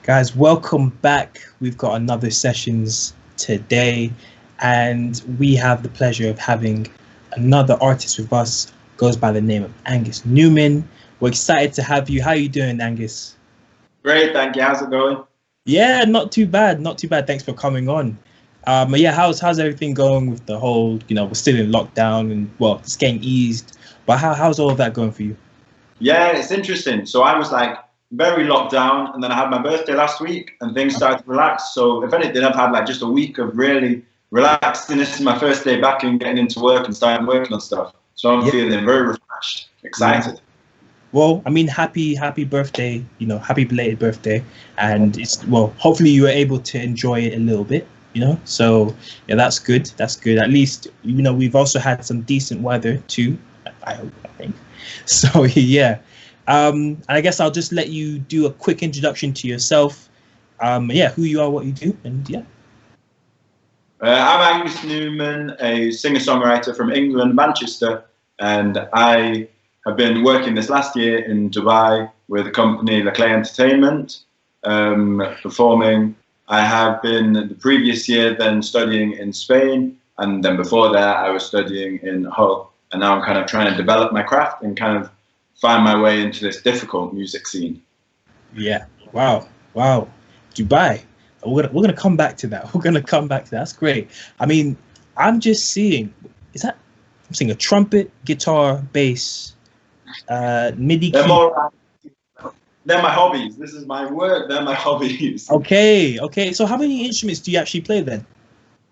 Guys, welcome back. We've got another sessions today, and we have the pleasure of having another artist with us. Goes by the name of Angus Newman. We're excited to have you. How are you doing, Angus? Great, thank you. How's it going? Yeah, not too bad. Not too bad. Thanks for coming on. Yeah, how's everything going with the whole? We're still in lockdown, and well, it's getting eased. But how's all of that going for you? Yeah, it's interesting. So I was like very locked down, and then I had my birthday last week, and things started to relax. So if anything, I've had like just a week of really relaxing. This is my first day back and getting into work and starting working on stuff. So I'm feeling very refreshed, excited. Yeah. Well, I mean, happy birthday, happy belated birthday. And hopefully you were able to enjoy it a little bit, So yeah, that's good. That's good. At least, we've also had some decent weather too, I think. So yeah. I guess I'll just let you do a quick introduction to yourself. Who you are, what you do, and yeah. I'm Angus Newman, a singer-songwriter from England, Manchester, and I have been working this last year in Dubai with the company Entertainment, performing. I have been the previous year then studying in Spain, and then before that I was studying in Hull, and now I'm kind of trying to develop my craft and kind of find my way into this difficult music scene. Yeah. Wow. Dubai. We're gonna come back to that. That's great. I mean, I'm just seeing. I'm seeing a trumpet, guitar, bass, MIDI. They're my hobbies. This is my work. They're my hobbies. Okay. So how many instruments do you actually play then?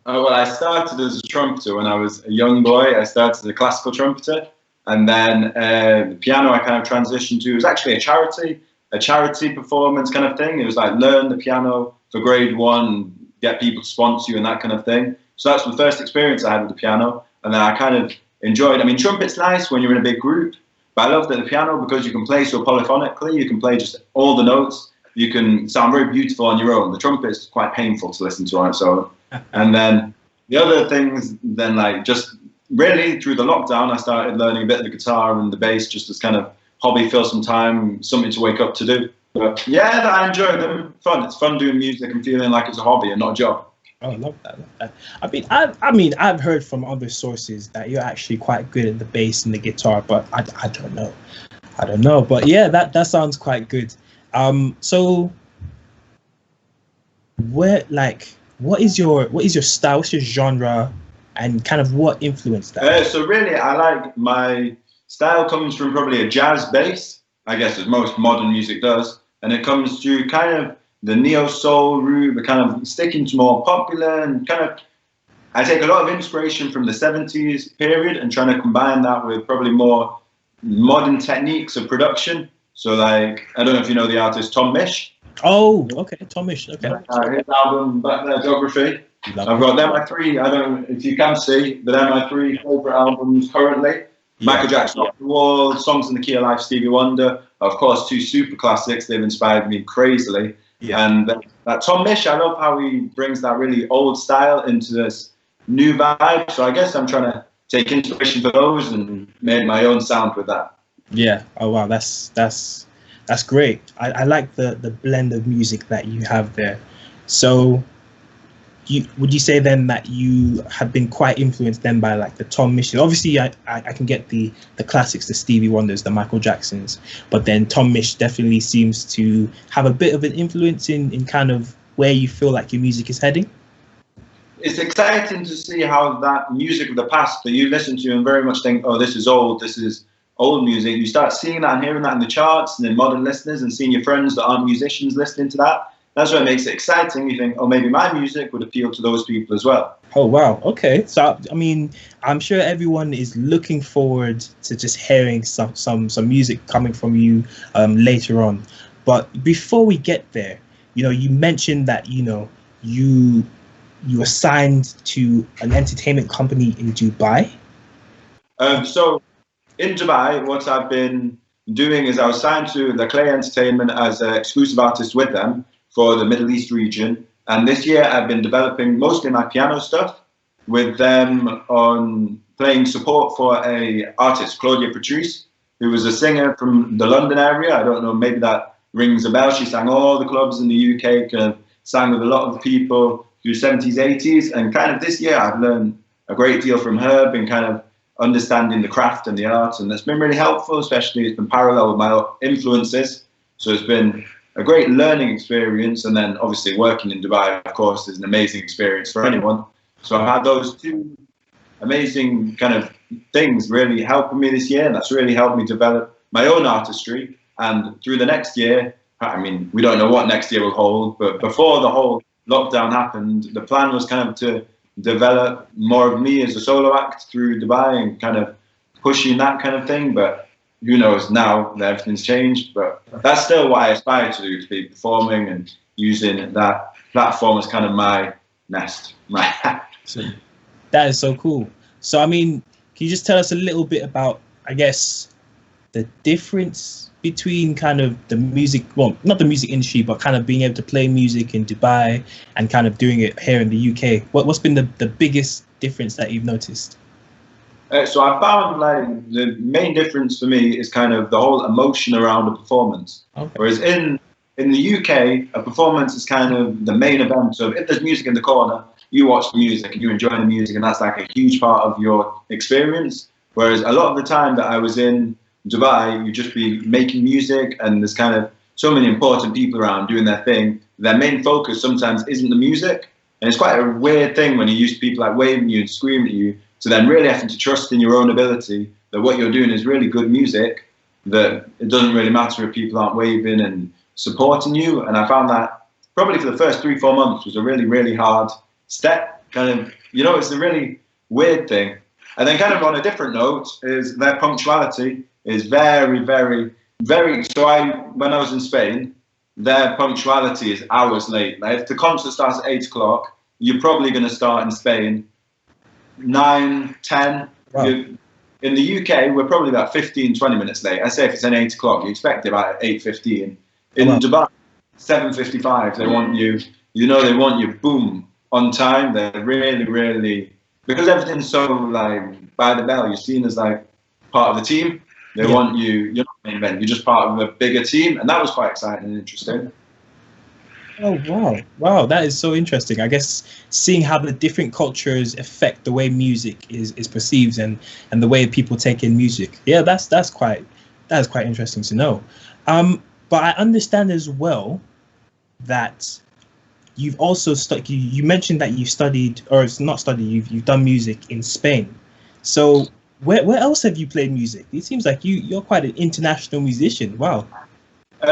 Well, I started as a trumpeter when I was a young boy. I started as a classical trumpeter. And then the piano I kind of transitioned to. It was actually a charity performance kind of thing. It was like learn the piano for grade 1, get people to sponsor you and that kind of thing. So that's the first experience I had with the piano. And then I kind of enjoyed, trumpet's nice when you're in a big group, but I love that the piano, because you can play so polyphonically, you can play just all the notes, you can sound very beautiful on your own. The trumpet is quite painful to listen to on its own. And then the other things, then just really through the lockdown, I started learning a bit of the guitar and the bass just as kind of hobby, fill some time, something to wake up to do. But yeah, I enjoy them. Fun. It's fun doing music and feeling like it's a hobby and not a job. Oh, I love that. I've heard from other sources that you're actually quite good at the bass and the guitar, but I don't know. But yeah, that sounds quite good. So what is your style? What's your genre? And kind of what influenced that? So really, I like my style comes from probably a jazz bass, I guess, as most modern music does. And it comes through kind of the neo-soul route, but kind of sticking to more popular and kind of, I take a lot of inspiration from the 70s period and trying to combine that with probably more modern techniques of production. So I don't know if you know the artist Tom Misch. Oh, okay, Tom Misch, okay. His album back there, Geography. I've got them, my three, I don't know if you can see, but they're my three favourite albums currently. Yeah. Michael Jackson, Off the Wall, Songs in the Key of Life, Stevie Wonder. Of course, two super classics. They've inspired me crazily. Yeah. And that Tom Misch, I love how he brings that really old style into this new vibe. So I guess I'm trying to take inspiration for those and make my own sound with that. Yeah. Oh, wow. That's great. I like the blend of music that you have there. So would you say then that you have been quite influenced then by the Tom Misch? Obviously, I can get the classics, the Stevie Wonders, the Michael Jacksons, but then Tom Misch definitely seems to have a bit of an influence in kind of where you feel like your music is heading. It's exciting to see how that music of the past that you listen to and very much think, oh, this is old music. You start seeing that and hearing that in the charts and in modern listeners and seeing your friends that aren't musicians listening to that. That's what makes it exciting. You think, oh, maybe my music would appeal to those people as well. Oh, wow. Okay. So, I'm sure everyone is looking forward to just hearing some music coming from you later on. But before we get there, you mentioned that, you were signed to an entertainment company in Dubai. So in Dubai, what I've been doing is I was signed to Entertainment as an exclusive artist with them for the Middle East region. And this year I've been developing mostly my piano stuff with them on playing support for a artist, Claudia Patrice, who was a singer from the London area. I don't know, maybe that rings a bell. She sang all the clubs in the UK, kind of sang with a lot of the people through 70s, 80s, and kind of this year I've learned a great deal from her, been kind of understanding the craft and the art, and that's been really helpful, especially it's been parallel with my influences. So it's been a great learning experience, and then obviously working in Dubai, of course, is an amazing experience for anyone. So I've had those two amazing kind of things really helping me this year, and that's really helped me develop my own artistry. And through the next year, I mean, we don't know what next year will hold, but before the whole lockdown happened, the plan was kind of to develop more of me as a solo act through Dubai and kind of pushing that kind of thing. But who knows now that everything's changed, but that's still what I aspire to do, to be performing and using that platform as kind of my nest. So that is so cool. So, I mean, can you just tell us a little bit about, I guess, the difference between kind of the music, well, not the music industry, but kind of being able to play music in Dubai and kind of doing it here in the UK? What's been the biggest difference that you've noticed? So I found like the main difference for me is kind of the whole emotion around a performance. Okay. Whereas in the UK, a performance is kind of the main event. So if there's music in the corner, you watch the music and you enjoy the music, and that's like a huge part of your experience. Whereas a lot of the time that I was in Dubai, you just be making music, and there's kind of so many important people around doing their thing. Their main focus sometimes isn't the music, and it's quite a weird thing when you use people like waving you and screaming at you, to then really having to trust in your own ability that what you're doing is really good music, that it doesn't really matter if people aren't waving and supporting you. And I found that probably for the first 3-4 months was a really, really hard step. Kind of, you know, it's a really weird thing. And then kind of on a different note is their punctuality is very, very, very. So when I was in Spain, their punctuality is hours late. Like if the concert starts at 8 o'clock, you're probably going to start in Spain 9, 10. Wow. In the UK, we're probably about 15, 20 minutes late. I say if it's an 8 o'clock, you expect it about 8:15. In Dubai, 7:55. They want you. You know, they want you boom on time. They're really, really, because everything's so like by the bell. You're seen as like part of the team. They want you. You're not main event. You're just part of a bigger team, and that was quite exciting and interesting. Oh wow, that is so interesting. I guess seeing how the different cultures affect the way music is perceived and the way people take in music. Yeah, that's quite interesting to know. But I understand as well that you've also you mentioned that you studied, or it's not studied, you've done music in Spain. So where else have you played music? It seems like you're quite an international musician. Wow.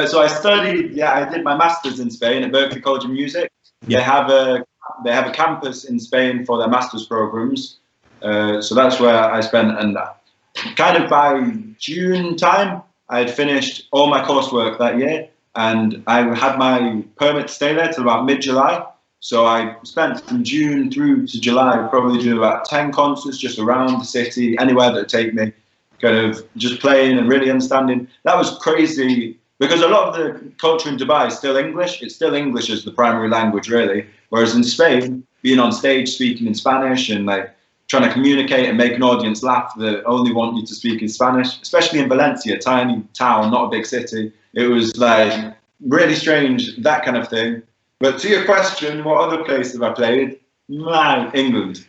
So I studied, I did my master's in Spain at Berklee College of Music. Yeah. They have a campus in Spain for their master's programs. So that's where I spent, and kind of by June time, I had finished all my coursework that year, and I had my permit to stay there till about mid-July. So I spent from June through to July probably doing about 10 concerts just around the city, anywhere that would take me, kind of just playing and really understanding. That was crazy, because a lot of the culture in Dubai is still English. It's still English as the primary language, really. Whereas in Spain, being on stage speaking in Spanish and like trying to communicate and make an audience laugh that only want you to speak in Spanish, especially in Valencia, a tiny town, not a big city. It was like really strange, that kind of thing. But to your question, what other place have I played? England.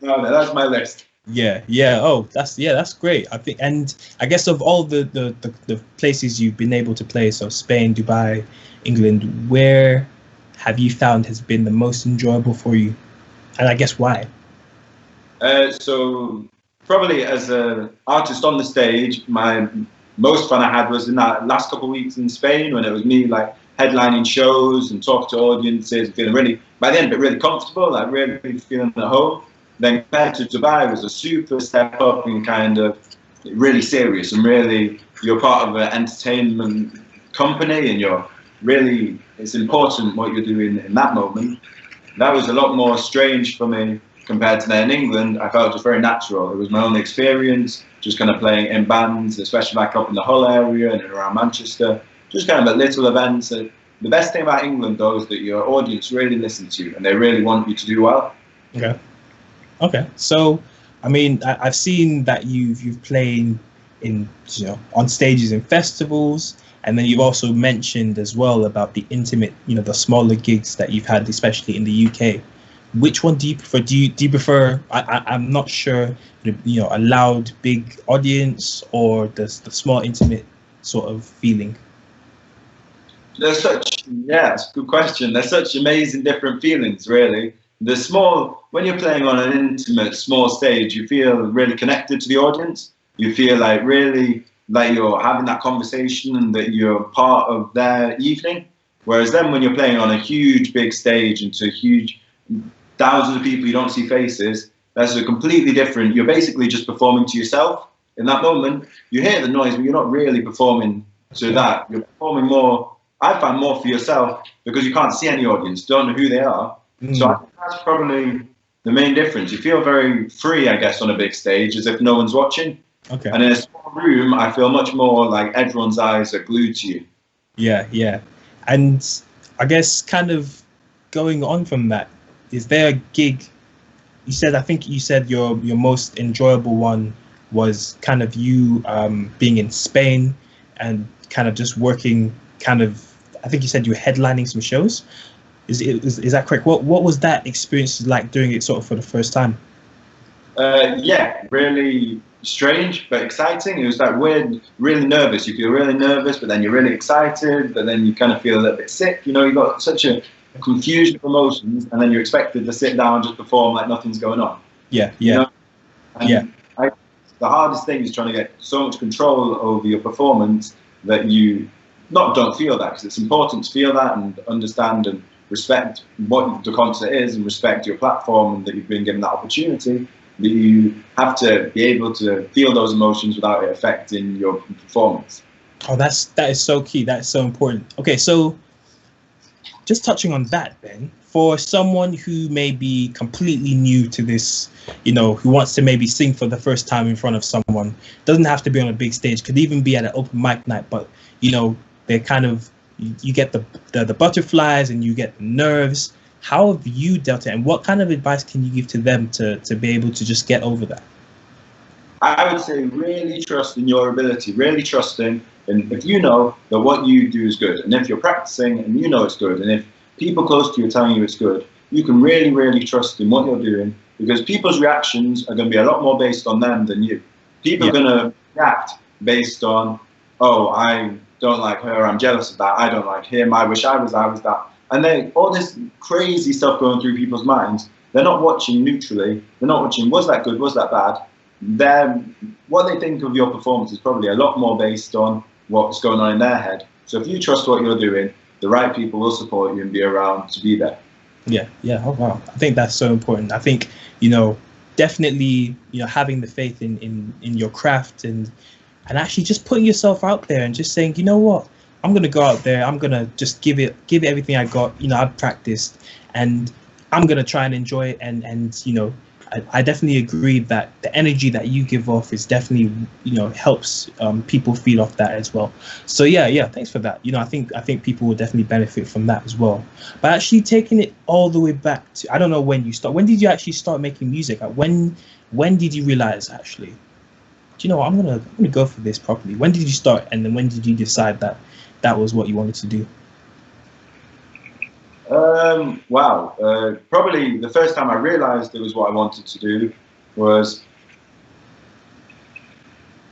No, that's my list. Yeah. Oh, that's great. I think, and I guess of all the places you've been able to play, so Spain, Dubai, England, where have you found has been the most enjoyable for you, and I guess why? So probably as an artist on the stage, my most fun I had was in that last couple of weeks in Spain, when it was me like headlining shows and talking to audiences, feeling really, by the end, but really comfortable, like really feeling at home. Then compared to Dubai, was a super step up and kind of really serious, and really you're part of an entertainment company, and you're really, it's important what you're doing in that moment. That was a lot more strange for me compared to there in England. I felt just very natural. It was my own experience, just kind of playing in bands, especially back up in the Hull area and around Manchester, just kind of at little events. The best thing about England, though, is that your audience really listens to you and they really want you to do well. Okay. So, I mean, I've seen that you've played in, on stages in festivals, And then you've also mentioned as well about the intimate, the smaller gigs that you've had, especially in the UK. Which one do you prefer? Do you prefer? I'm not sure. A loud, big audience, or the small, intimate sort of feeling. It's a good question. There's such amazing different feelings, really. When you're playing on an intimate, small stage, you feel really connected to the audience. You feel like really like you're having that conversation and that you're part of their evening. Whereas then when you're playing on a huge, big stage and to huge thousands of people, you don't see faces, that's a completely different. You're basically just performing to yourself. In that moment, you hear the noise, but you're not really performing to that. You're performing more, I find, more for yourself because you can't see any audience, don't know who they are. So I think that's probably the main difference. You feel very free, I guess, on a big stage, as if no one's watching. Okay. And in a small room, I feel much more like everyone's eyes are glued to you. Yeah. And I guess kind of going on from that, is there a gig? I think you said your most enjoyable one was kind of you being in Spain and kind of just working I think you said you were headlining some shows. Is that correct? What was that experience like doing it sort of for the first time? Really strange but exciting. It was that weird, really nervous. You feel really nervous, but then you're really excited, but then you kind of feel a little bit sick. You got such a confusion of emotions, and then you're expected to sit down and just perform like nothing's going on. Yeah. The hardest thing is trying to get so much control over your performance that you don't feel that, because it's important to feel that and understand and respect what the concert is and respect your platform and that you've been given that opportunity. That you have to be able to feel those emotions without it affecting your performance. Oh, that is so key. That's so important. Okay, so just touching on that then, for someone who may be completely new to this, who wants to maybe sing for the first time in front of someone, doesn't have to be on a big stage, could even be at an open mic night, but they're kind of, you get the butterflies and you get the nerves. How have you dealt it, and what kind of advice can you give to them to be able to just get over that? I would say really trust in your ability, really trusting, and if you know that what you do is good, and if you're practicing and you know it's good, and if people close to you are telling you it's good, you can really, really trust in what you're doing, because people's reactions are going to be a lot more based on them than you. People are going to react based on, oh, I don't like her, I'm jealous of that, I don't like him, I wish I was that. And then all this crazy stuff going through people's minds. They're not watching neutrally. They're not watching, was that good, was that bad? What they think of your performance is probably a lot more based on what's going on in their head. So if you trust what you're doing, the right people will support you and be around to be there. Yeah. Oh, wow. I think that's so important. I think, definitely, having the faith in your craft and actually just putting yourself out there and just saying, you know what? I'm going to go out there. I'm going to just give it everything I got. I've practiced and I'm going to try and enjoy it. And I definitely agree that the energy that you give off is definitely, helps people feed off that as well. So yeah, thanks for that. I think people will definitely benefit from that as well. But actually taking it all the way back to, I don't know when you start. When did you actually start making music? When did you realize actually, I'm gonna go for this properly? When did you start, and then when did you decide that was what you wanted to do? Probably the first time I realized it was what I wanted to do was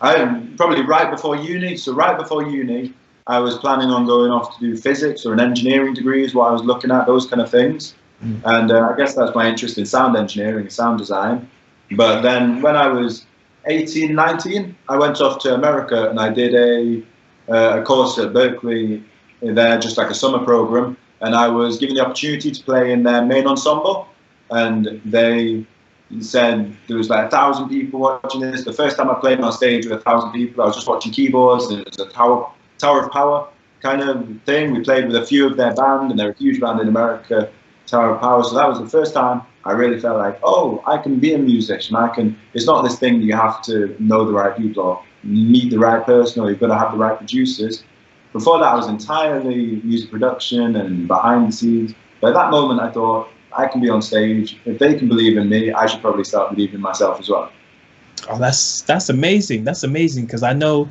probably right before uni. So right before uni, I was planning on going off to do physics or an engineering degree is what I was looking at, those kind of things. And I guess that's my interest in sound engineering, sound design. But then when I was 18, 19, I went off to America and I did a course at Berkeley there, just like a summer program, and I was given the opportunity to play in their main ensemble, and they said there was like 1,000 people watching this. The first time I played on stage with 1,000 people, I was just watching keyboards, and it was a Tower of Power kind of thing. We played with a few of their band, and they're a huge band in America, Tower of Power. So that was the first time I really felt like, oh, I can be a musician. It's not this thing that you have to know the right people or meet the right person, or you've got to have the right producers. Before that, I was entirely music production and behind the scenes. But at that moment, I thought, I can be on stage. If they can believe in me, I should probably start believing in myself as well. Oh, that's amazing. That's amazing, because I know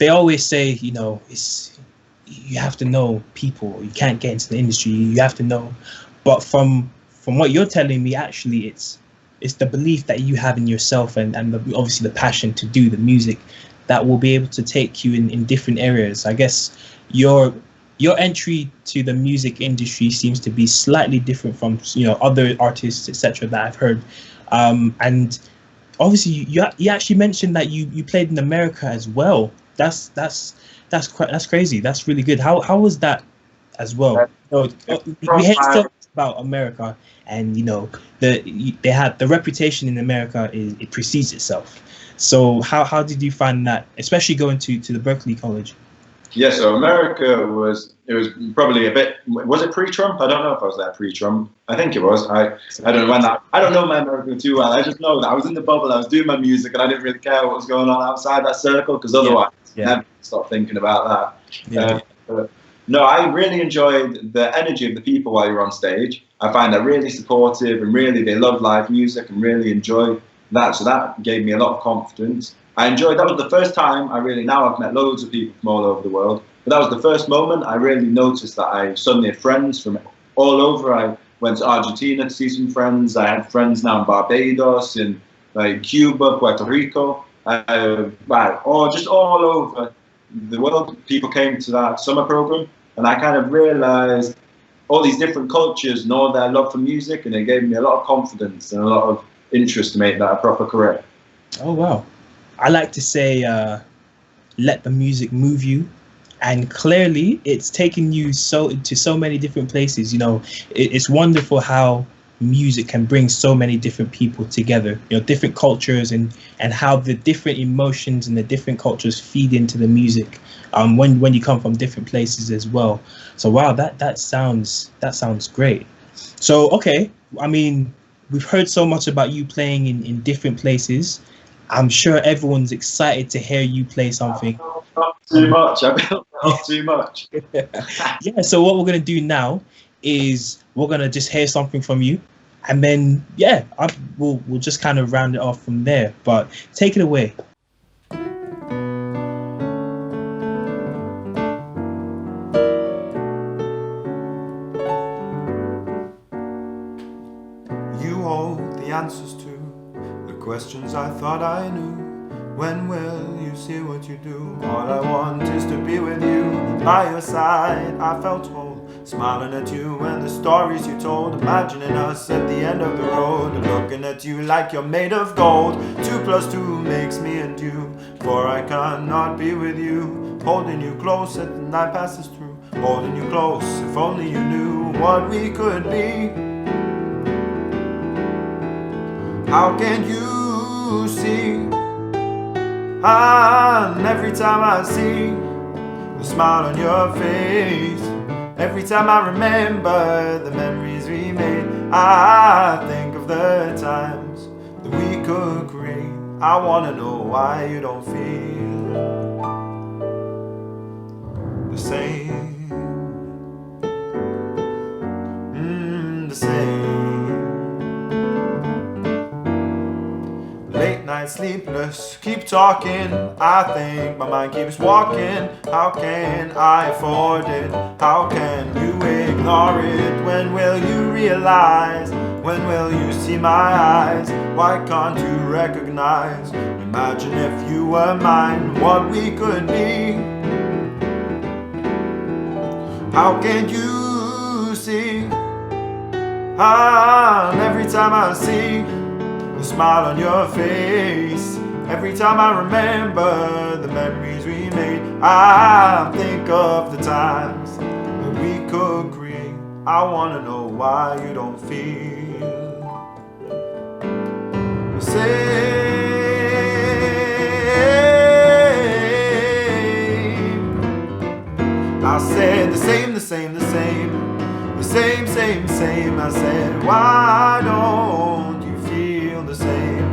they always say, you know, it's you have to know people. You can't get into the industry. You have to know. But from what you're telling me, actually, it's the belief that you have in yourself and obviously the passion to do the music that will be able to take you in different areas. I guess your entry to the music industry seems to be slightly different from, you know, other artists, etc., that I've heard. And obviously, you actually mentioned that you played in America as well. That's crazy. That's really good. How was that as well? So, we hear so much about America, and you know they had the reputation in America it precedes itself. So how did you find that, especially going to the Berkeley College? Yeah, so America was probably a bit, was it pre-Trump? I don't know if I was there pre-Trump. I think it was. I don't know when that, I don't know my America too well. I just know that I was in the bubble, I was doing my music, and I didn't really care what was going on outside that circle, because otherwise I never stop thinking about that. But no, I really enjoyed the energy of the people while you're on stage. I find they're really supportive, and really they love live music and really enjoy that. So that gave me a lot of confidence. I enjoyed, that was the first time now I've met loads of people from all over the world, but that was the first moment I really noticed that I suddenly had friends from all over. I went to Argentina to see some friends. I had friends now in Barbados, in like Cuba, Puerto Rico, just all over the world. People came to that summer program, and I kind of realized all these different cultures and all their love for music, and it gave me a lot of confidence and a lot of interest to make that a proper career. Oh, wow. I like to say, let the music move you, and clearly it's taken you to so many different places. You know, it's wonderful how music can bring so many different people together. You know, different cultures and how the different emotions and the different cultures feed into the music. When you come from different places as well. So wow, that sounds great. So okay, I mean, we've heard so much about you playing in different places. I'm sure everyone's excited to hear you play something. Not too much. I built not too much. Yeah. So what we're gonna do now is we're gonna just hear something from you, and then we'll just kind of round it off from there. But take it away. You hold the answers to questions I thought I knew. When will you see what you do? All I want is to be with you. By your side I felt whole, smiling at you and the stories you told, imagining us at the end of the road, looking at you like you're made of gold. 2 + 2 makes me and you, for I cannot be with you. Holding you close as the night passes through, holding you close, if only you knew what we could be. How can you see? And every time I see the smile on your face, every time I remember the memories we made, I think of the times that we could create. I wanna know why you don't feel the same, the same. Late night sleepless, keep talking. I think my mind keeps walking. How can I afford it? How can you ignore it? When will you realize? When will you see my eyes? Why can't you recognize? Imagine if you were mine, what we could be. How can you see? And every time I see the smile on your face, every time I remember the memories we made, I think of the times that we could create. I wanna know why you don't feel the same. I said the same, the same, the same, the same, same, same. I said, why don't you feel the same?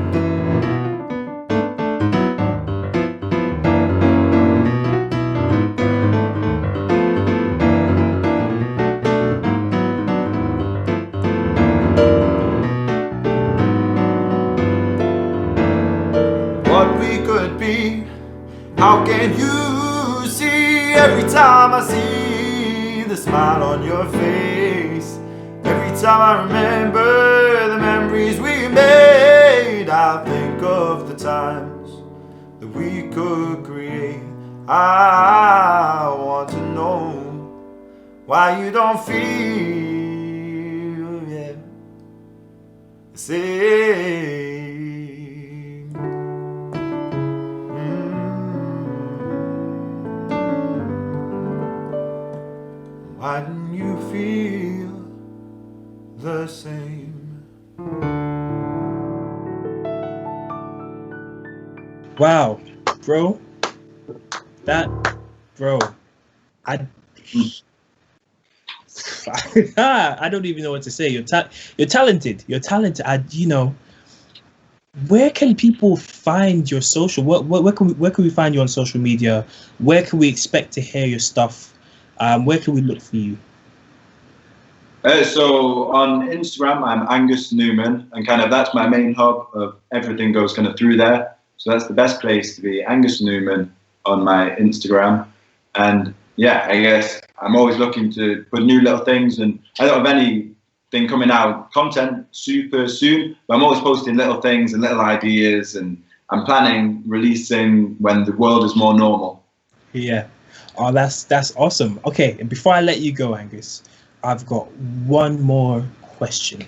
What we could be, how can you smile on your face. Every time I remember the memories we made, I think of the times that we could create. I want to know why you don't feel, yeah, the same. Why didn't you feel the same? Wow, bro. Bro, I I don't even know what to say. You're talented. You're talented. Where can people find your social? Where can we find you on social media? Where can we expect to hear your stuff? Where can we look for you? So on Instagram, I'm Angus Newman, and kind of that's my main hub of everything goes kind of through there. So that's the best place to be, Angus Newman on my Instagram. And yeah, I guess I'm always looking to put new little things, and I don't have anything coming out content super soon, but I'm always posting little things and little ideas, and I'm planning releasing when the world is more normal. Yeah. Oh, that's awesome. Okay, and before I let you go, Angus, I've got one more question.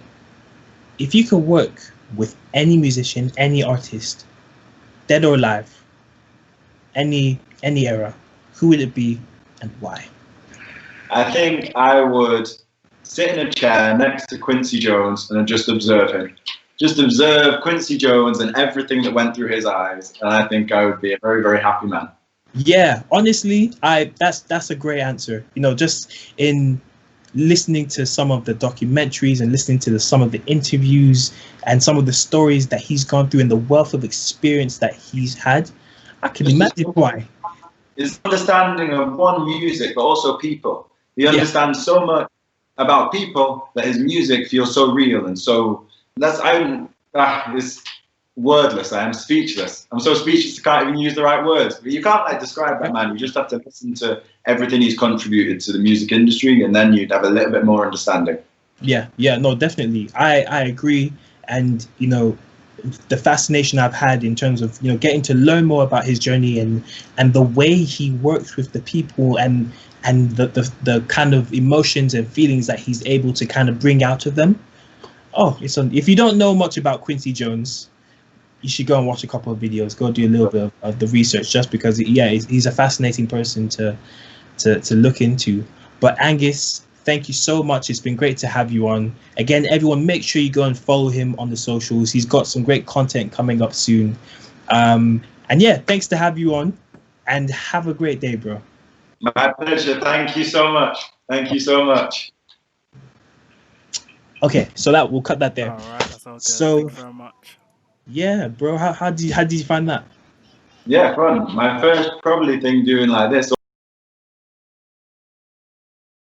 If you could work with any musician, any artist, dead or alive, any era, who would it be and why? I think I would sit in a chair next to Quincy Jones and just observe him. Just observe Quincy Jones and everything that went through his eyes, and I think I would be a very, very happy man. Yeah, honestly, that's a great answer. Just in listening to some of the documentaries and listening to some of the interviews and some of the stories that he's gone through and the wealth of experience that he's had, I can imagine why. His understanding of one, music, but also people. He understands so much about people that his music feels so real, and so it's wordless. I am speechless. I'm so speechless I can't even use the right words. But you can't describe that man. You just have to listen to everything he's contributed to the music industry, and then you'd have a little bit more understanding. Yeah, no, definitely. I agree. And the fascination I've had in terms of getting to learn more about his journey and the way he works with the people and the kind of emotions and feelings that he's able to kind of bring out of them. If you don't know much about Quincy Jones, you should go and watch a couple of videos, go do a little bit of the research, just because he's a fascinating person to look into. But Angus, thank you so much. It's been great to have you on. Again, everyone, make sure you go and follow him on the socials. He's got some great content coming up soon. And yeah, thanks to have you on, and have a great day, bro. My pleasure. Thank you so much. Thank you so much. Okay, so we'll cut that there. All right, that sounds good. So, thank you very much. Yeah, bro, how did you find that? Yeah, fun. My first probably thing doing like this.